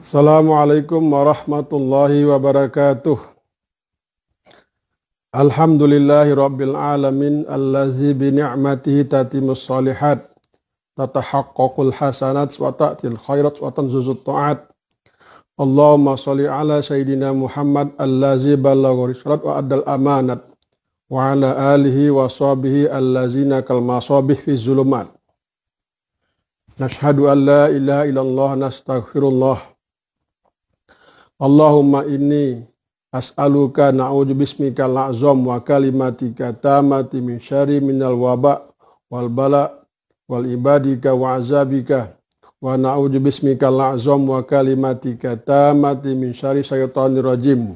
Assalamualaikum warahmatullahi wabarakatuh. Alhamdulillahi rabbil alamin allazi bi ni'matihi tatimmus shalihat tatahaqqaqul hasanat wa ta'til khairat wa tanzuzut ta'at. Allahumma sholli ala sayyidina Muhammad allazi ballagha risalat wa addal amanat wa ala alihi wa sahbihi allazina kal masabih fi zulumat. Nashhadu an la ilaha illallah nastaghfirullah. Allahumma inni as'aluka na'udzu bismika al-azam wa kalimatika tamati min syarri minal waba wal bala wal ibadika wa azabika wa na'udzu bismika al-azam wa kalimatika tamati min syarri syaitonir rajim.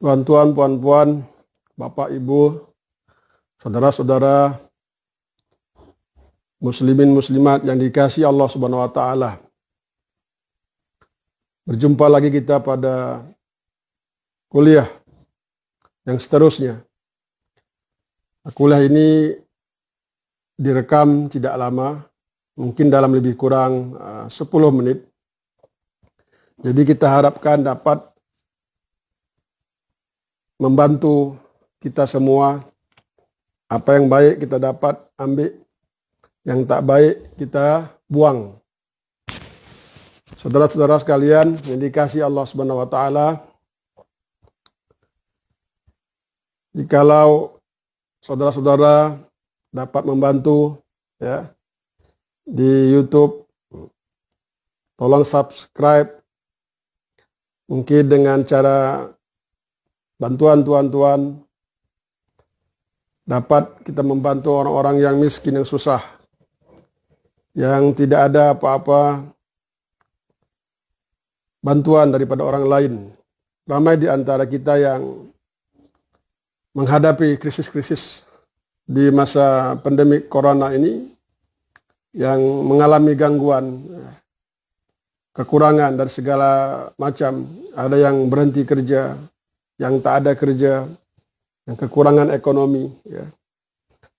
Tuan-tuan, puan-puan, Bapak, Ibu, saudara-saudara muslimin muslimat yang dikasihi Allah Subhanahu wa taala. Berjumpa lagi kita pada kuliah yang seterusnya. Kuliah ini direkam tidak lama, mungkin dalam lebih kurang 10 menit. Jadi kita harapkan dapat membantu kita semua. Apa yang baik kita dapat ambil, yang tak baik kita buang. Saudara-saudara sekalian yang dikasihi Allah Subhanahu wa taala, jikalau saudara-saudara dapat membantu ya di YouTube, tolong subscribe, mungkin dengan cara bantuan tuan-tuan dapat kita membantu orang-orang yang miskin, yang susah, yang tidak ada apa-apa bantuan daripada orang lain. Ramai di antara kita yang menghadapi krisis-krisis di masa pandemi corona ini, yang mengalami gangguan, kekurangan dari segala macam. Ada yang berhenti kerja, yang tak ada kerja, yang kekurangan ekonomi. Ya.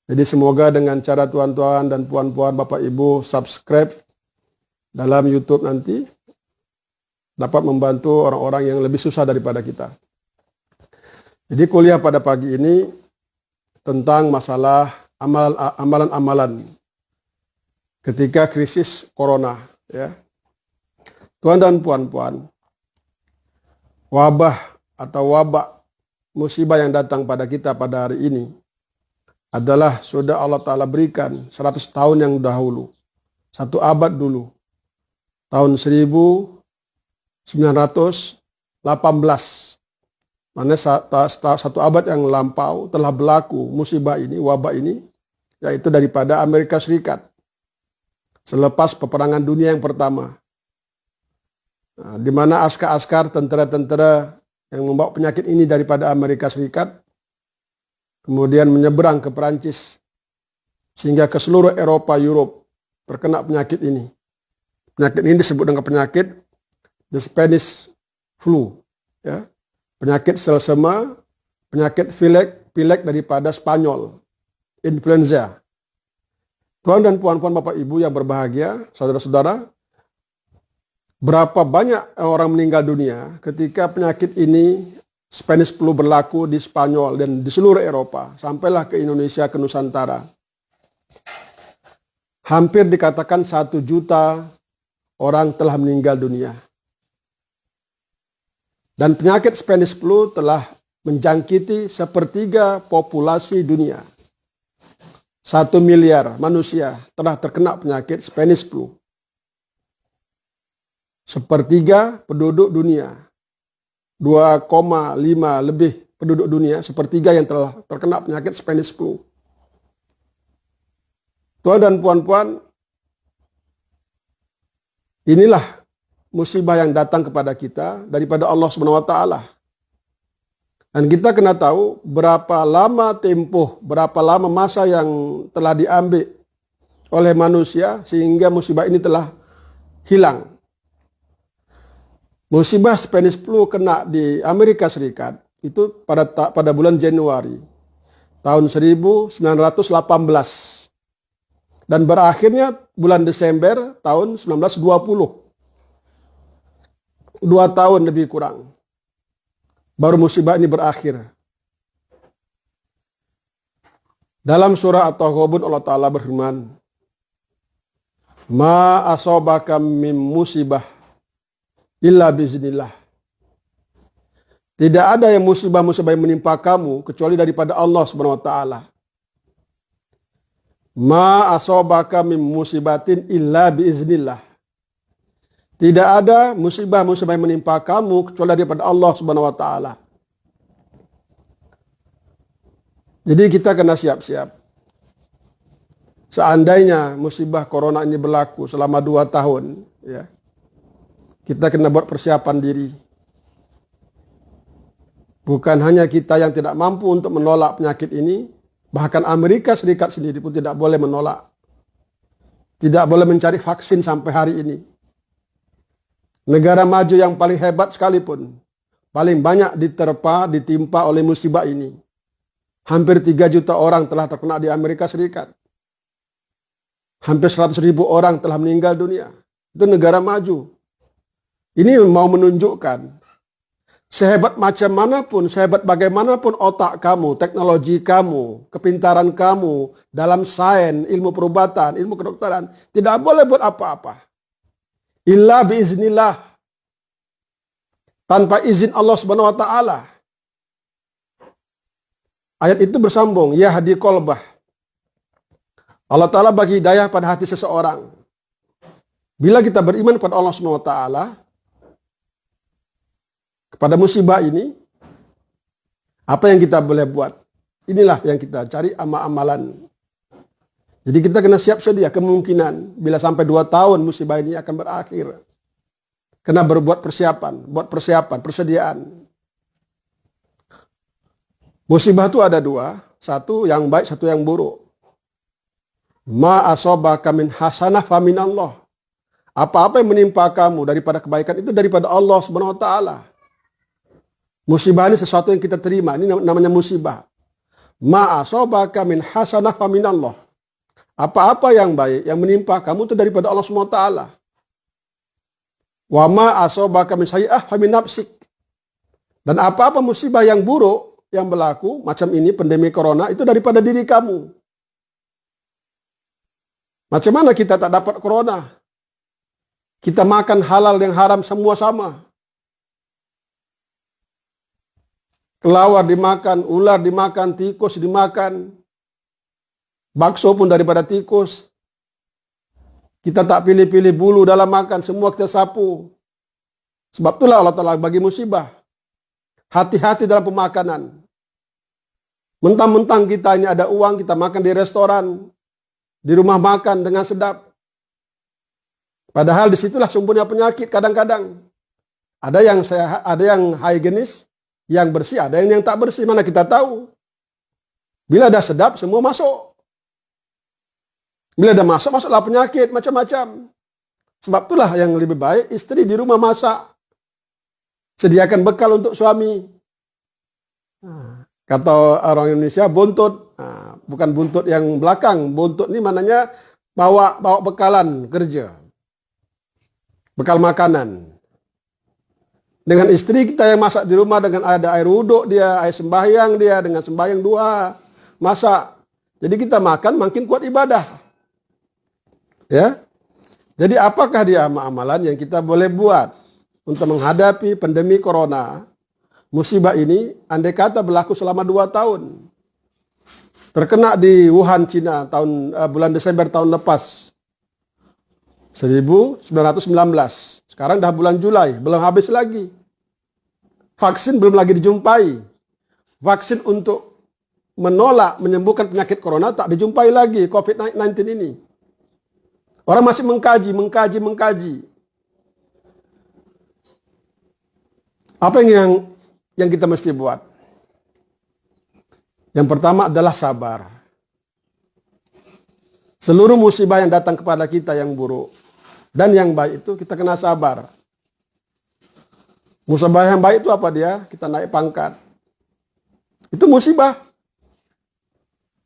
Jadi semoga dengan cara tuan-tuan dan puan-puan, Bapak Ibu subscribe dalam YouTube nanti, dapat membantu orang-orang yang lebih susah daripada kita. Jadi kuliah pada pagi ini tentang masalah amalan-amalan ketika krisis corona. Ya. Tuan dan puan-puan, wabah atau wabak musibah yang datang pada kita pada hari ini adalah sudah Allah Ta'ala berikan 100 tahun yang dahulu, 1 abad dulu, tahun 1918, mana 1 abad yang lampau telah berlaku musibah ini, wabah ini, yaitu daripada Amerika Serikat selepas peperangan dunia yang pertama, di mana askar-askar, tentara-tentara yang membawa penyakit ini daripada Amerika Serikat kemudian menyeberang ke Perancis sehingga ke seluruh Eropa, Europe terkena penyakit ini. Penyakit ini disebut dengan penyakit the Spanish flu, ya, penyakit selsema, penyakit pilek daripada Spanyol, influenza. Tuan dan puan-puan, Bapak Ibu yang berbahagia, saudara-saudara, berapa banyak orang meninggal dunia ketika penyakit ini, Spanish flu, berlaku di Spanyol dan di seluruh Eropa, sampailah ke Indonesia, ke Nusantara. Hampir dikatakan 1 juta orang telah meninggal dunia. Dan penyakit Spanish flu telah menjangkiti 1/3 populasi dunia. 1 miliar manusia telah terkena penyakit Spanish flu. 1/3 penduduk dunia, 2,5 lebih penduduk dunia, 1/3 yang telah terkena penyakit Spanish flu. Tuan dan puan-puan, inilah musibah yang datang kepada kita daripada Allah Subhanahu wa taala. Dan kita kena tahu berapa lama tempoh, berapa lama masa yang telah diambil oleh manusia sehingga musibah ini telah hilang. Musibah Spanish flu kena di Amerika Serikat itu pada bulan Januari tahun 1918 dan berakhirnya bulan Desember tahun 1920. 2 tahun lebih kurang. Baru musibah ini berakhir. Dalam surah At-Taghabun Allah Ta'ala berfirman, Ma asobaka min musibah illa biiznillah. Tidak ada yang musibah-musibah yang menimpa kamu kecuali daripada Allah Subhanahu wa taala. Ma asobaka min musibatin illa biiznillah. Tidak ada musibah-musibah yang menimpa kamu kecuali daripada Allah Subhanahu wa taala. Jadi kita kena siap-siap. Seandainya musibah corona ini berlaku selama 2 tahun, ya, kita kena buat persiapan diri. Bukan hanya kita yang tidak mampu untuk menolak penyakit ini, bahkan Amerika Serikat sendiri pun tidak boleh menolak. Tidak boleh mencari vaksin sampai hari ini. Negara maju yang paling hebat sekalipun, paling banyak ditimpa oleh musibah ini. Hampir 3 juta orang telah terkena di Amerika Serikat. Hampir 100.000 orang telah meninggal dunia. Itu negara maju. Ini mau menunjukkan, sehebat macam manapun, sehebat bagaimanapun otak kamu, teknologi kamu, kepintaran kamu dalam sains, ilmu perubatan, ilmu kedokteran, tidak boleh buat apa-apa. Illa biiznillah. Tanpa izin Allah Subhanahu wa taala. Ayat itu bersambung, yahdi qalbah. Allah Ta'ala bagi hidayah pada hati seseorang. Bila kita beriman kepada Allah Subhanahu wa taala, kepada musibah ini, apa yang kita boleh buat? Inilah yang kita cari amalan. Jadi kita kena siap sedia kemungkinan bila sampai 2 tahun musibah ini akan berakhir. Kena berbuat persiapan, persediaan. Musibah itu ada 2, satu yang baik, satu yang buruk. Ma asobaka min hasanah fa min Allah. Apa-apa yang menimpa kamu daripada kebaikan itu daripada Allah Subhanahu wa taala. Musibah ini sesuatu yang kita terima, ini namanya musibah. Ma asobaka min hasanah fa min Allah. Apa-apa yang baik yang menimpa kamu itu daripada Allah Subhanahu wa taala. Wa ma asobaka min sayyi'ah fa min nafsik. Dan apa-apa musibah yang buruk yang berlaku macam ini, pandemi corona, itu daripada diri kamu. Macam mana kita tak dapat corona? Kita makan halal yang haram semua sama. Kelawar dimakan, ular dimakan, tikus dimakan. Bakso pun daripada tikus. Kita tak pilih-pilih bulu dalam makan, semua kita sapu. Sebab itulah Allah Ta'ala bagi musibah. Hati-hati dalam pemakanan. Mentang-mentang kita ini ada uang, kita makan di restoran, di rumah makan dengan sedap. Padahal disitulah sumbernya penyakit kadang-kadang. Ada yang higienis, yang bersih, ada yang tak bersih. Mana kita tahu? Bila dah sedap, semua masuk. Bila dah masuk, masuklah penyakit macam-macam. Sebab itulah yang lebih baik, istri di rumah masak. Sediakan bekal untuk suami. Kata orang Indonesia, buntut. Bukan buntut yang belakang. Buntut ini maknanya bawa bekalan kerja. Bekal makanan. Dengan istri kita yang masak di rumah dengan ada air wuduk dia, air sembahyang dia, dengan sembahyang 2, masak. Jadi kita makan makin kuat ibadah. Ya. Jadi apakah dia amalan yang kita boleh buat untuk menghadapi pandemi corona? Musibah ini andai kata berlaku selama 2 tahun. Terkena di Wuhan, Cina bulan Desember tahun lepas. 1919. Sekarang dah bulan Julai, belum habis lagi. Vaksin belum lagi dijumpai. Vaksin untuk menolak, menyembuhkan penyakit corona tak dijumpai lagi, COVID-19 ini. Orang masih mengkaji. Apa yang kita mesti buat? Yang pertama adalah sabar. Seluruh musibah yang datang kepada kita yang buruk dan yang baik itu kita kena sabar. Musibah yang baik itu apa dia? Kita naik pangkat. Itu musibah.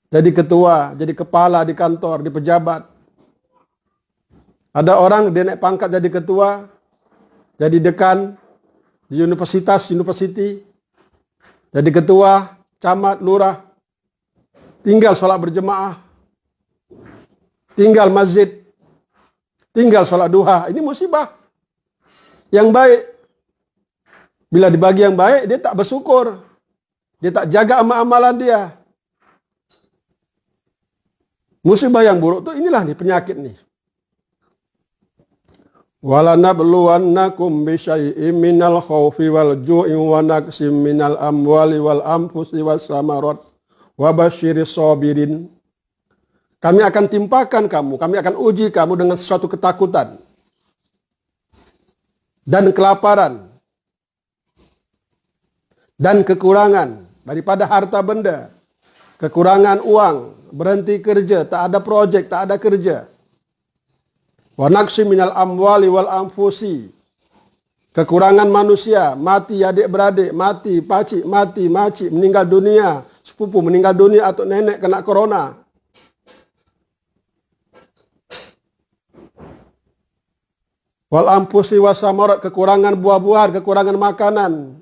Jadi ketua, jadi kepala di kantor, di pejabat. Ada orang dia naik pangkat jadi ketua, jadi dekan, di university, jadi ketua, camat, lurah, tinggal sholat berjemaah, tinggal masjid, tinggal sholat duha. Ini musibah. Yang baik, bila dibagi yang baik, dia tak bersyukur. Dia tak jaga amal-amalan dia. Musibah yang buruk itu inilah nih penyakit nih. Walanabluwannakum bisyai'im minal khaufi wal ju'i wa naqsim minal amwali wal anfusi was samarat wa basyiris sabirin. Kami akan timpakan kamu, kami akan uji kamu dengan sesuatu ketakutan dan kelaparan dan kekurangan daripada harta benda, kekurangan uang, berhenti kerja, tak ada proyek, tak ada kerja. Wa naqsim minal amwali wal anfusi. Kekurangan manusia, mati adik-beradik, mati pacik, mati macik, meninggal dunia, sepupu meninggal dunia atau nenek kena corona. Wal anfusi was samarat, kekurangan buah-buahan, kekurangan makanan.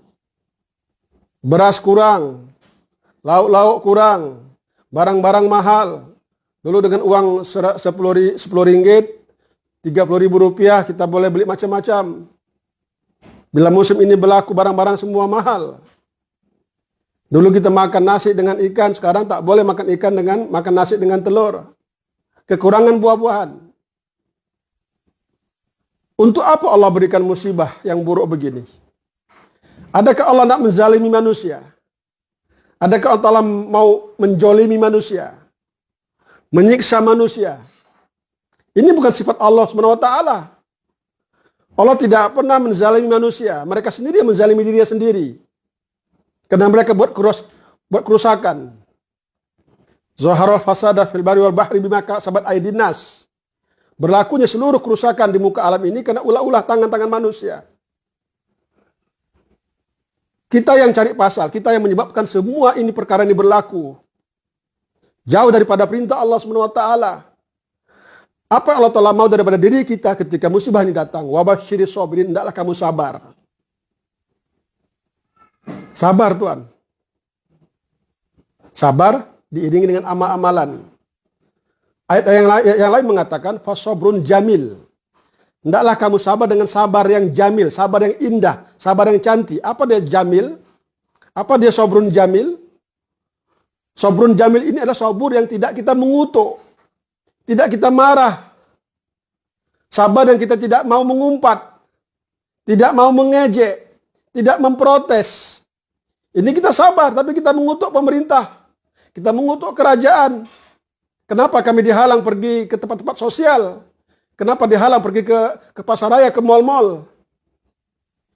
Beras kurang, lauk-lauk kurang, barang-barang mahal. Dulu dengan uang 10 ringgit, 30.000 rupiah kita boleh beli macam-macam. Bila musim ini berlaku barang-barang semua mahal. Dulu kita makan nasi dengan ikan, sekarang tak boleh makan ikan dengan makan nasi dengan telur. Kekurangan buah-buahan. Untuk apa Allah berikan musibah yang buruk begini? Adakah Allah nak menzalimi manusia? Adakah Allah mau menjolimi manusia? Menyiksa manusia? Ini bukan sifat Allah SWT. Allah tidak pernah menzalimi manusia. Mereka sendiri yang menzalimi dirinya sendiri. Karena mereka buat kerusakan. Zaharul fasada fil bari wal bahri bima kasabat aydin nas. Berlakunya seluruh kerusakan di muka alam ini karena ulah-ulah tangan-tangan manusia. Kita yang cari pasal, kita yang menyebabkan semua ini perkara ini berlaku. Jauh daripada perintah Allah SWT. Apa yang Allah Ta'ala mau daripada diri kita ketika musibah ini datang? Wabasyiris sabirin, hendaklah kamu sabar. Sabar Tuhan. Sabar diiringi dengan amal-amalan. Ayat yang lain mengatakan fasabrun jamil. Hendaklah kamu sabar dengan sabar yang jamil, sabar yang indah, sabar yang cantik. Apa dia jamil? Apa dia sabrun jamil? Sabrun jamil ini adalah sabur yang tidak kita mengutuk. Tidak kita marah. Sabar yang kita tidak mau mengumpat. Tidak mau mengejek. Tidak memprotes. Ini kita sabar, tapi kita mengutuk pemerintah. Kita mengutuk kerajaan. Kenapa kami dihalang pergi ke tempat-tempat sosial? Kenapa dihalang pergi ke pasar raya, ke mal-mal?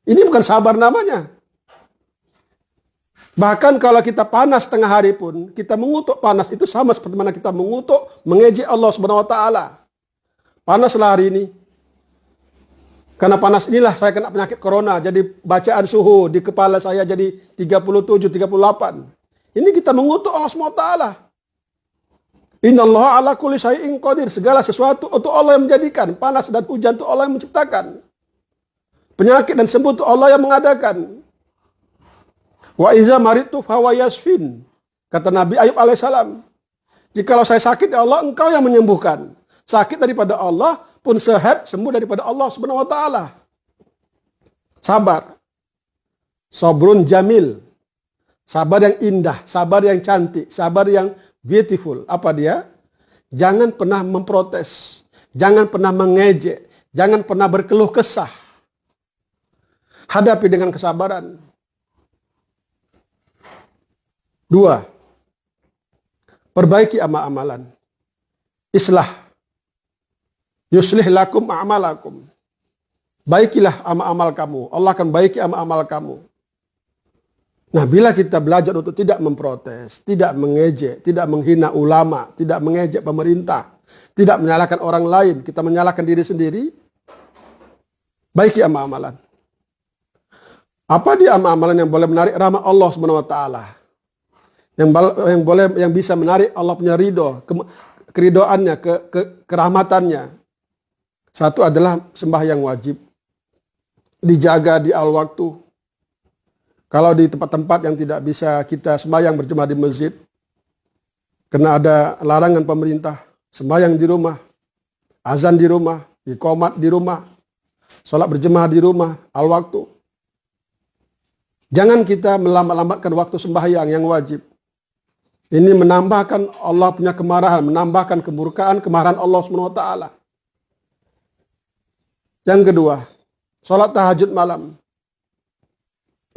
Ini bukan sabar namanya. Bahkan kalau kita panas tengah hari pun, kita mengutuk panas itu sama seperti mana kita mengutuk, mengejek Allah Subhanahu wa taala. Panaslah hari ini. Karena panas inilah saya kena penyakit corona, jadi bacaan suhu di kepala saya jadi 37, 38. Ini kita mengutuk Allah Subhanahu wa taala. Innallaha ala kulli syai'in qadir. Segala sesuatu untuk Allah yang menjadikan. Panas dan hujan itu Allah yang menciptakan. Penyakit dan sembuh itu Allah yang mengadakan. Wa iza maritu fahuwa yashfin. Kata Nabi Ayub alaihissalam. Jikalau saya sakit ya Allah, engkau yang menyembuhkan. Sakit daripada Allah, pun sehat, sembuh daripada Allah subhanahu wa ta'ala. Sabar. Sabrun jamil. Sabar yang indah, sabar yang cantik, sabar yang beautiful. Apa dia? Jangan pernah memprotes. Jangan pernah mengejek. Jangan pernah berkeluh kesah. Hadapi dengan kesabaran. 2. Perbaiki amal-amalan. Islah. Yuslih lakum a'malakum. Baikilah amal-amal kamu. Allah akan baiki amal-amal kamu. Nah, bila kita belajar untuk tidak memprotes, tidak mengejek, tidak menghina ulama, tidak mengejek pemerintah, tidak menyalahkan orang lain, kita menyalahkan diri sendiri, baiki amal-amalan. Apa dia amal-amalan yang boleh menarik rahmat Allah Subhanahu wa taala? Yang bisa menarik Allah punya ridho, keridoannya, kerahmatannya. Satu adalah sembahyang wajib. Dijaga di awal waktu. Kalau di tempat-tempat yang tidak bisa kita sembahyang berjemaah di masjid, karena ada larangan pemerintah, sembahyang di rumah, azan di rumah, iqamat di rumah, sholat berjemaah di rumah, al-waktu. Jangan kita melambat-lambatkan waktu sembahyang yang wajib. Ini menambahkan Allah punya kemarahan, menambahkan kemurkaan, kemarahan Allah SWT. Yang kedua, sholat tahajud malam.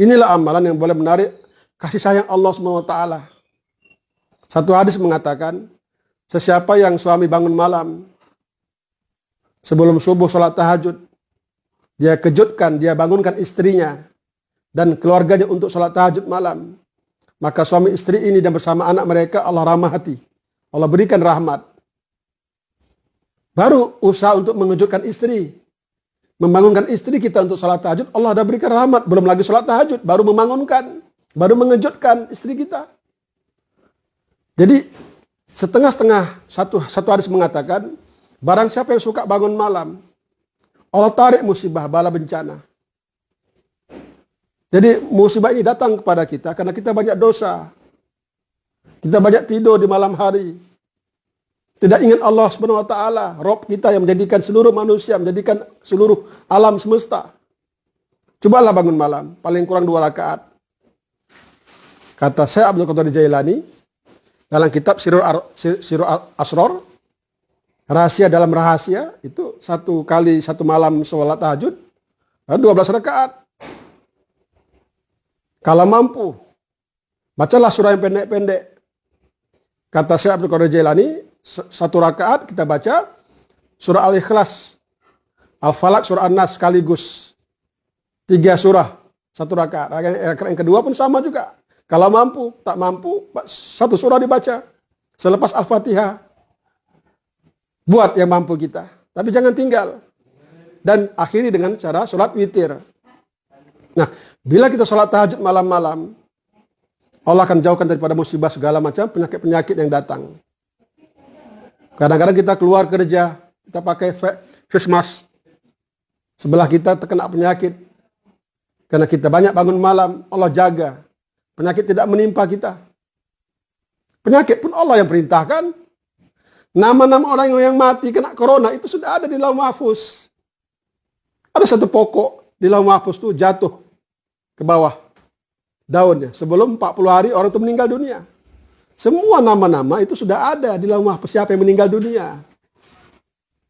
Inilah amalan yang boleh menarik kasih sayang Allah SWT. Satu hadis mengatakan, sesiapa yang suami bangun malam, sebelum subuh sholat tahajud, dia kejutkan, dia bangunkan istrinya dan keluarganya untuk sholat tahajud malam. Maka suami istri ini dan bersama anak mereka Allah rahmati. Allah berikan rahmat. Baru usaha untuk mengejutkan istri. Membangunkan istri kita untuk sholat tahajud, Allah sudah berikan rahmat. Belum lagi sholat tahajud, baru membangunkan. Baru mengejutkan istri kita. Jadi setengah-setengah satu hadis mengatakan, barang siapa yang suka bangun malam, Allah tarik musibah, bala bencana. Jadi musibah ini datang kepada kita karena kita banyak dosa. Kita banyak tidur di malam hari. Tidak ingat Allah SWT, Rob kita yang menjadikan seluruh manusia, menjadikan seluruh alam semesta. Cobalah bangun malam, paling kurang 2 rakaat. Kata Syekh Abdul Qadir Jailani, dalam kitab Sirrul Asror, rahasia dalam rahasia, itu 1 kali 1 malam sholat tahajud, 12 rakaat. Kalau mampu, bacalah surah yang pendek-pendek. Kata Syekh Abdul Qadir Jailani, 1 rakaat kita baca surah Al-Ikhlas, Al-Falaq, surah An-Nas sekaligus. 3 surah, 1 rakaat. Rakaat yang kedua pun sama juga. Kalau mampu, tak mampu, 1 surah dibaca. Selepas Al-Fatihah. Buat yang mampu kita. Tapi jangan tinggal. Dan akhiri dengan cara sholat witir. Nah, bila kita sholat tahajud malam-malam, Allah akan jauhkan daripada musibah segala macam penyakit-penyakit yang datang. Kadang-kadang kita keluar kerja, kita pakai face mask. Sebelah kita terkena penyakit. Karena kita banyak bangun malam, Allah jaga. Penyakit tidak menimpa kita. Penyakit pun Allah yang perintahkan. Nama-nama orang yang mati kena corona itu sudah ada di Lauh Mahfuz. Ada 1 pokok di Lauh Mahfuz itu jatuh ke bawah daunnya. Sebelum 40 hari orang itu meninggal dunia. Semua nama-nama itu sudah ada di Lauh Mahfuz siapa yang meninggal dunia.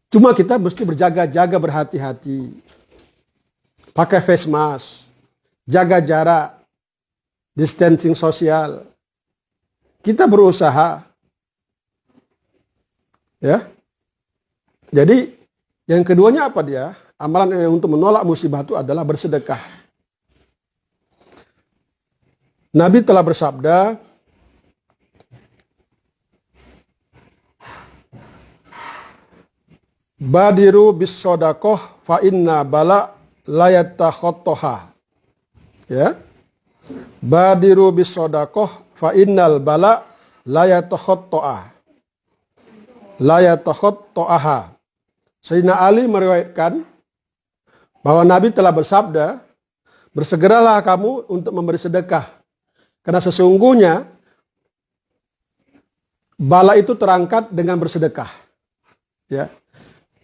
Cuma kita mesti berjaga-jaga, berhati-hati. Pakai face mask. Jaga jarak. Distancing sosial. Kita berusaha. Ya. Jadi yang keduanya apa dia? Amalan yang untuk menolak musibah itu adalah bersedekah. Nabi telah bersabda, Badiru bis sodakoh fa inna bala layatakhotoha. Ya. Badiru bis sodakoh fa innal bala layatakhotoha. Layatakhotoha. Sayyidina Ali meriwayatkan bahwa Nabi telah bersabda, bersegeralah kamu untuk memberi sedekah. Karena sesungguhnya bala itu terangkat dengan bersedekah. Ya.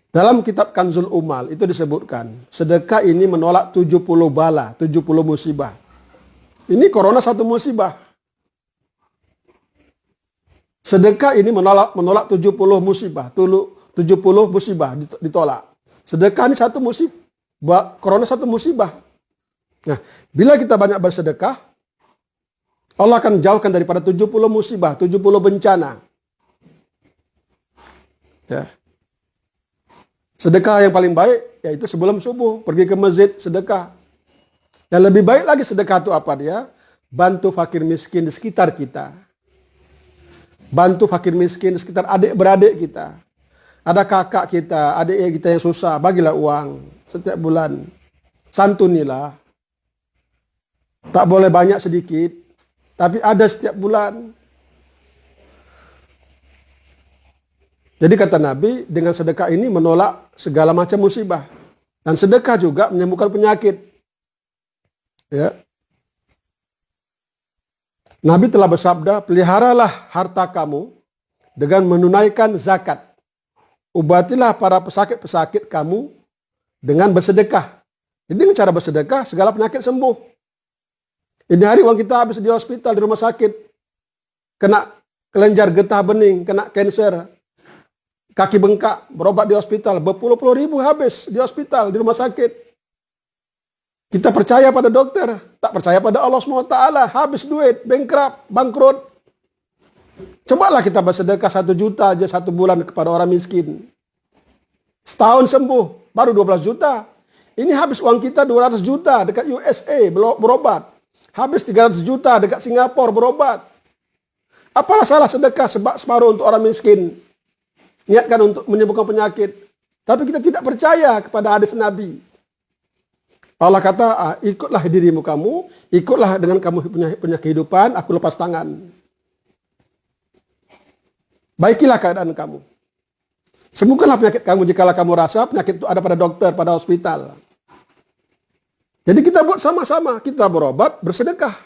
Dalam kitab Kanzul Umal itu disebutkan, sedekah ini menolak 70 bala, 70 musibah. Ini corona 1 musibah. Sedekah ini menolak 70 musibah, 70 musibah ditolak. Sedekah ini 1 musibah, corona 1 musibah. Nah, bila kita banyak bersedekah, Allah akan jauhkan daripada 70 musibah, 70 bencana. Ya. Sedekah yang paling baik yaitu sebelum subuh pergi ke masjid sedekah. Yang lebih baik lagi sedekah itu apa dia? Bantu fakir miskin di sekitar kita. Bantu fakir miskin di sekitar adik-beradik kita. Ada kakak kita, adik kita yang susah, bagilah uang setiap bulan. Santunilah. Tak boleh banyak sedikit, tapi ada setiap bulan. Jadi kata Nabi, dengan sedekah ini menolak segala macam musibah. Dan sedekah juga menyembuhkan penyakit. Ya. Nabi telah bersabda, peliharalah harta kamu dengan menunaikan zakat. Obatilah para pesakit-pesakit kamu dengan bersedekah. Jadi dengan cara bersedekah, segala penyakit sembuh. Ini hari uang kita habis di hospital, di rumah sakit. Kena kelenjar getah bening, kena kanker, kaki bengkak, berobat di hospital. Berpuluh-puluh ribu habis di hospital, di rumah sakit. Kita percaya pada dokter, tak percaya pada Allah SWT. Habis duit, bankrupt, bangkrut. Cobalah kita bersedekah 1 juta aja 1 bulan kepada orang miskin. Setahun sembuh, baru 12 juta. Ini habis uang kita 200 juta dekat USA berobat. Habis 300 juta dekat Singapura berobat. Apalah salah sedekah separuh untuk orang miskin. Niatkan untuk menyembuhkan penyakit. Tapi kita tidak percaya kepada hadis Nabi. Allah kata, ikutlah dirimu kamu, ikutlah dengan kamu punya kehidupan, aku lepas tangan. Baikilah keadaan kamu. Sembuhkanlah penyakit kamu jikalau kamu rasa penyakit itu ada pada dokter, pada hospital. Jadi kita buat sama-sama, kita berobat, bersedekah.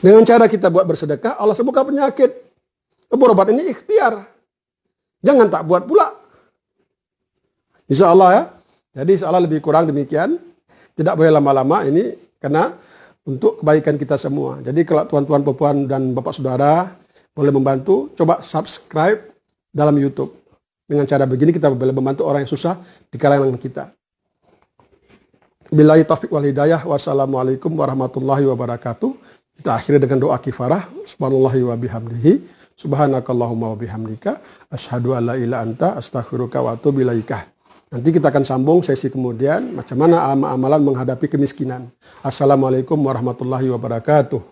Dengan cara kita buat bersedekah, Allah sembuhkan penyakit. Berobat ini ikhtiar. Jangan tak buat pula. Insya Allah ya. Jadi insya Allah lebih kurang demikian. Tidak boleh lama-lama ini karena untuk kebaikan kita semua. Jadi kalau tuan-tuan, perempuan, dan bapak saudara boleh membantu, coba subscribe dalam YouTube. Dengan cara begini kita boleh membantu orang yang susah di kalangan kita. Billahi taufiq wal hidayah. Wassalamualaikum warahmatullahi wabarakatuh. Kita akhiri dengan doa kifarah. Subhanallahi wa bihamdihi. Subhanakallahumma wa bihamdika. Asyhadu an la ilaha anta astaghfiruka wa atubu ilaika. Nanti kita akan sambung sesi kemudian. Macam mana amalan menghadapi kemiskinan. Assalamualaikum warahmatullahi wabarakatuh.